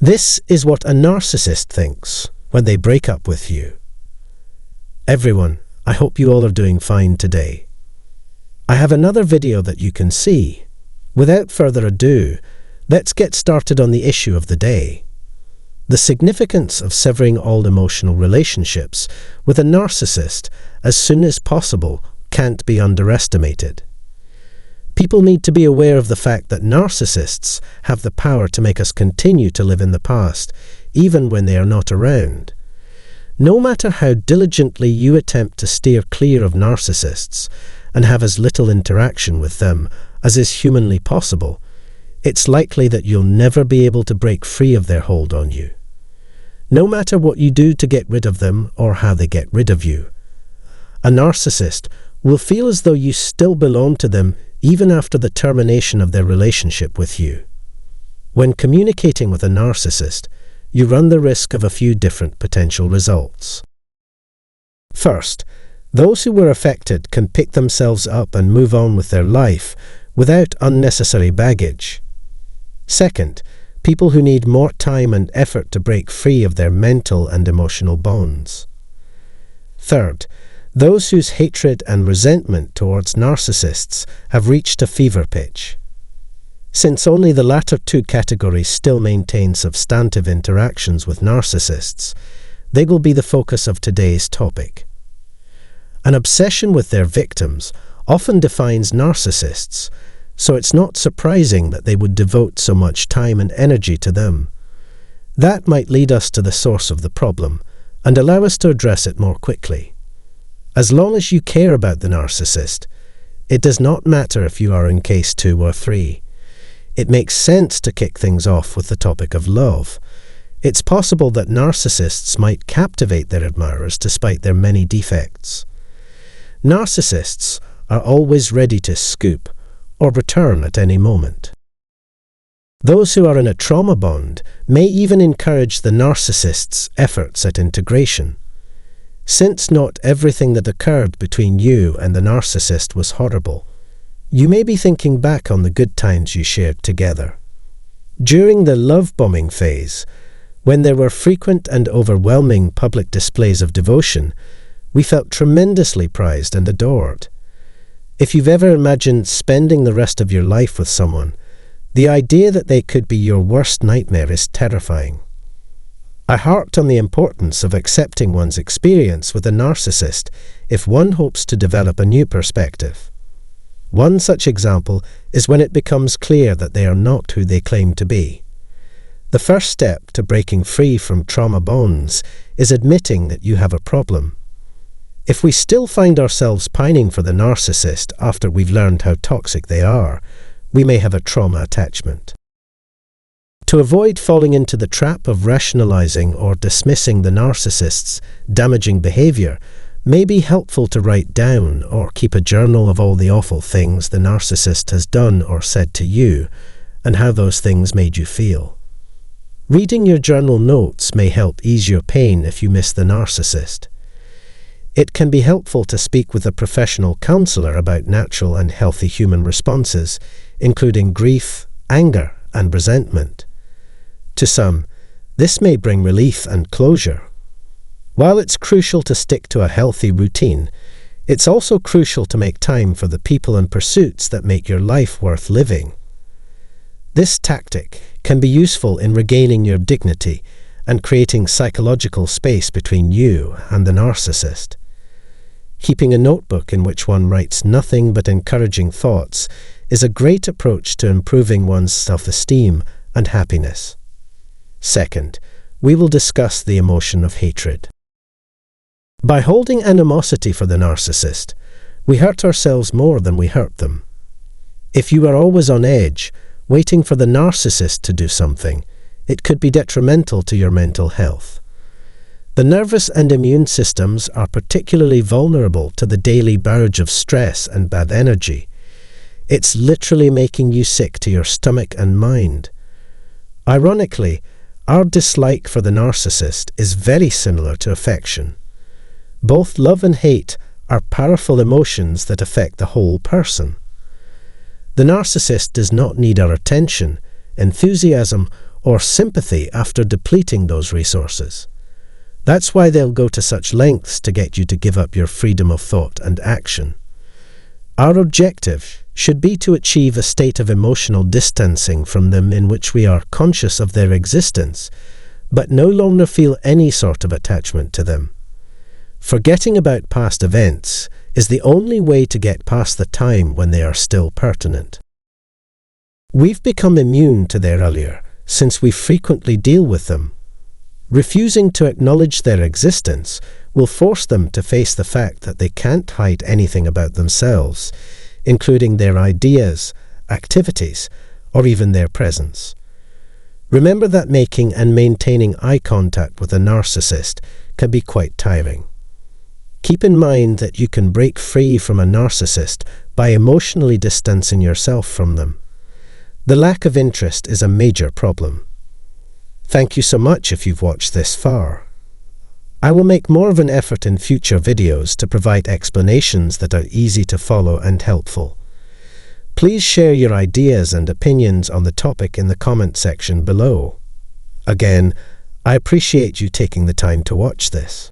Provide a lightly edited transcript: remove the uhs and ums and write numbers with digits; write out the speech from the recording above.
This is what a narcissist thinks when they break up with you. Everyone, I hope you all are doing fine today. I have another video that you can see. Without further ado, let's get started on the issue of the day. The significance of severing all emotional relationships with a narcissist as soon as possible can't be underestimated. People need to be aware of the fact that narcissists have the power to make us continue to live in the past, even when they are not around. No matter how diligently you attempt to steer clear of narcissists and have as little interaction with them as is humanly possible, it's likely that you'll never be able to break free of their hold on you. No matter what you do to get rid of them or how they get rid of you, a narcissist will feel as though you still belong to them even after the termination of their relationship with you. When communicating with a narcissist, you run the risk of a few different potential results. First, those who were affected can pick themselves up and move on with their life without unnecessary baggage. Second, people who need more time and effort to break free of their mental and emotional bonds. Third, those whose hatred and resentment towards narcissists have reached a fever pitch. Since only the latter two categories still maintain substantive interactions with narcissists, they will be the focus of today's topic. An obsession with their victims often defines narcissists, so it's not surprising that they would devote so much time and energy to them. That might lead us to the source of the problem and allow us to address it more quickly. As long as you care about the narcissist, it does not matter if you are in case 2 or 3. It makes sense to kick things off with the topic of love. It's possible that narcissists might captivate their admirers despite their many defects. Narcissists are always ready to scoop or return at any moment. Those who are in a trauma bond may even encourage the narcissist's efforts at integration. Since not everything that occurred between you and the narcissist was horrible, you may be thinking back on the good times you shared together. During the love-bombing phase, when there were frequent and overwhelming public displays of devotion, we felt tremendously prized and adored. If you've ever imagined spending the rest of your life with someone, the idea that they could be your worst nightmare is terrifying. I harped on the importance of accepting one's experience with a narcissist if one hopes to develop a new perspective. One such example is when it becomes clear that they are not who they claim to be. The first step to breaking free from trauma bonds is admitting that you have a problem. If we still find ourselves pining for the narcissist after we've learned how toxic they are, we may have a trauma attachment. To avoid falling into the trap of rationalizing or dismissing the narcissist's damaging behavior, may be helpful to write down or keep a journal of all the awful things the narcissist has done or said to you, and how those things made you feel. Reading your journal notes may help ease your pain if you miss the narcissist. It can be helpful to speak with a professional counselor about natural and healthy human responses, including grief, anger, and resentment. To some, this may bring relief and closure. While it's crucial to stick to a healthy routine, it's also crucial to make time for the people and pursuits that make your life worth living. This tactic can be useful in regaining your dignity and creating psychological space between you and the narcissist. Keeping a notebook in which one writes nothing but encouraging thoughts is a great approach to improving one's self-esteem and happiness. Second, we will discuss the emotion of hatred. By holding animosity for the narcissist, we hurt ourselves more than we hurt them. If you are always on edge, waiting for the narcissist to do something, it could be detrimental to your mental health. The nervous and immune systems are particularly vulnerable to the daily barrage of stress and bad energy. It's literally making you sick to your stomach and mind. Ironically, our dislike for the narcissist is very similar to affection. Both love and hate are powerful emotions that affect the whole person. The narcissist does not need our attention, enthusiasm, or sympathy after depleting those resources. That's why they'll go to such lengths to get you to give up your freedom of thought and action. Our objective should be to achieve a state of emotional distancing from them in which we are conscious of their existence, but no longer feel any sort of attachment to them. Forgetting about past events is the only way to get past the time when they are still pertinent. We've become immune to their allure since we frequently deal with them. Refusing to acknowledge their existence will force them to face the fact that they can't hide anything about themselves, including their ideas, activities, or even their presence. Remember that making and maintaining eye contact with a narcissist can be quite tiring. Keep in mind that you can break free from a narcissist by emotionally distancing yourself from them. The lack of interest is a major problem. Thank you so much if you've watched this far. I will make more of an effort in future videos to provide explanations that are easy to follow and helpful. Please share your ideas and opinions on the topic in the comment section below. Again, I appreciate you taking the time to watch this.